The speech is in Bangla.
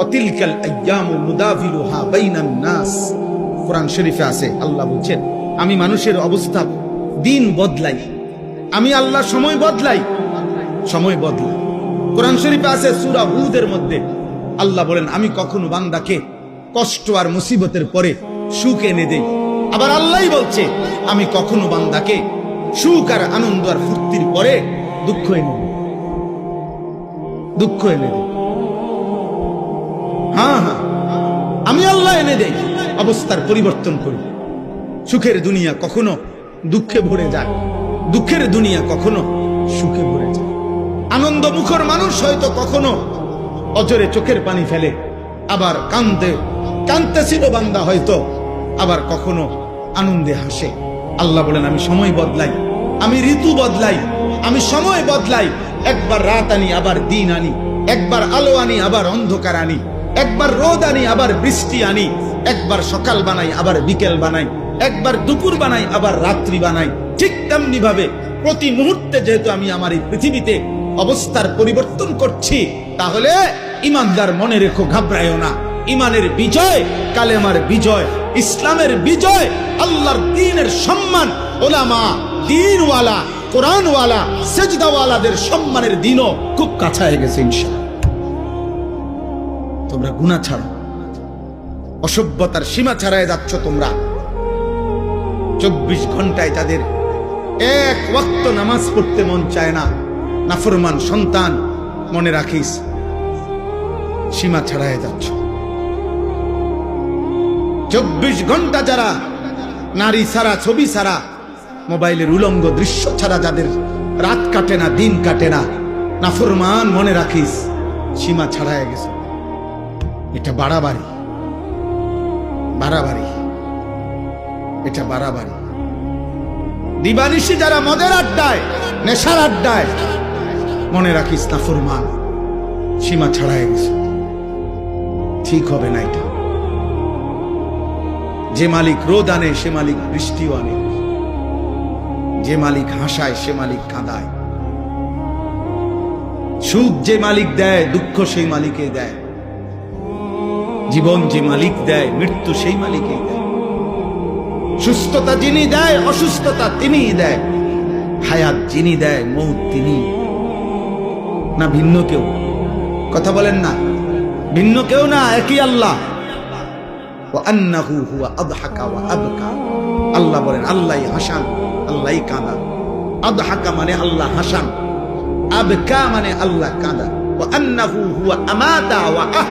অতিলকাল আইয়ামু নুদাভিলুহা বাইনান নাস। কোরআন শরীফে আছে, আল্লাহ বলছেন আমি মানুষের অবস্থা দিন বদলাই, আমি আল্লাহ সময় বদলাই, সময় বদলাই। কোরআন শরীফে আছে সূরা হুদের মধ্যে আল্লাহ বলেন আমি কখনো বান্দাকে কষ্ট আর মুসিবতের পরে সুখ এনে দেই। আবার আল্লাহই বলছে আমি কখনো বান্দাকে সুখ আর আনন্দ আর ফুর্তির পরে দুঃখ এনে দেই, দুঃখ এনে দেই। হ্যাঁ হ্যাঁ, আমি আল্লাহ এনে দেই, অবস্থার পরিবর্তন করি। সুখের দুনিয়া কখনো দুঃখে ভরে যায়, দুঃখের দুনিয়া কখনো সুখে ভরে যায়। আনন্দ মুখর মানুষ হয়তো কখনো অজরে চোখের পানি ফেলে, আবার কাঁদতেছিল বান্দা হয়তো আবার কখনো আনন্দে হাসে। আল্লাহ বলেন আমি সময় বদলাই, আমি ঋতু বদলাই, আমি সময় বদলাই। একবার রাত আনি আবার দিন আনি, একবার আলো আনি আবার অন্ধকার আনি, একবার রোদ আনি আবার বৃষ্টি আনি, একবার সকাল বানাই আবার বিকেল বানাই, একবার দুপুর বানাই আবার রাত্রি বানাই। ঠিক তেমনি ভাবে প্রতি মুহূর্তে যেহেতু আমি আমার এই পৃথিবীতে অবস্থার পরিবর্তন করছি, তাহলে ইমানদার মনে রেখো, ঘাবড়ায়ও না। ইমানের বিজয়, কালেমার বিজয়, ইসলামের বিজয়, আল্লাহর দ্বীনের সম্মান, ওলামা, দ্বীনওয়ালা, কোরআনওয়ালা, সেজদাওয়ালাদের সম্মানের দিনও খুব কাছায় গেছে ইনশাআল্লাহ। তোমরা গুনাহ ছাড়ো, অসভ্যতার সীমা ছাড়ায় যাচ্ছ তোমরা। 24 ঘন্টায় যাদের এক ওয়াক্ত নামাজ পড়তে মন চায় না, নাফরমান সন্তান, মনে রাখিস সীমা ছাড়ায় যাচ্ছ। 24 ঘন্টা যারা নারী ছাড়া, ছবি ছাড়া, মোবাইলের উলঙ্গ দৃশ্য ছাড়া যাদের রাত কাটে না, দিন কাটে না, নাফরমান, মনে রাখিস সীমা ছাড়ায় গেছে। এটা বাড়াবাড়ি, বাড়াবাড়ি, এটা বাড়াবাড়ি। দিবানিশি যারা মদের আড্ডায়, নেশার আড্ডায়, মনে রাখিস নাফরমান, সীমা ছাড়ায় গেছে। ঠিক হবে না এটা। যে মালিক রোদ আনে সে মালিক বৃষ্টিও আনে, যে মালিক হাসায় সে মালিক কাঁদায়, সুখ যে মালিক দেয় দুঃখ সেই মালিকে দেয়, জীবন যে মালিক দেয় মৃত্যু সেই মালিকে দেয়, সুস্থতা যিনি দেয় অসুস্থতা তিনিই দেয়, হায়াত যিনি দেয় মৌত তিনি, না ভিন্ন কেউ? কথা বলেন না, ভিন্ন কেউ না, একই আল্লাহ। আল্লাহ বলেন আল্লাহই হাসান, আল্লাহই কাঁদা। আদহাকা মানে আল্লাহ হাসান, আবকা মানে আল্লাহ কাঁদা। ওয়া আন্নাহু হুয়া আমাতা ওয়া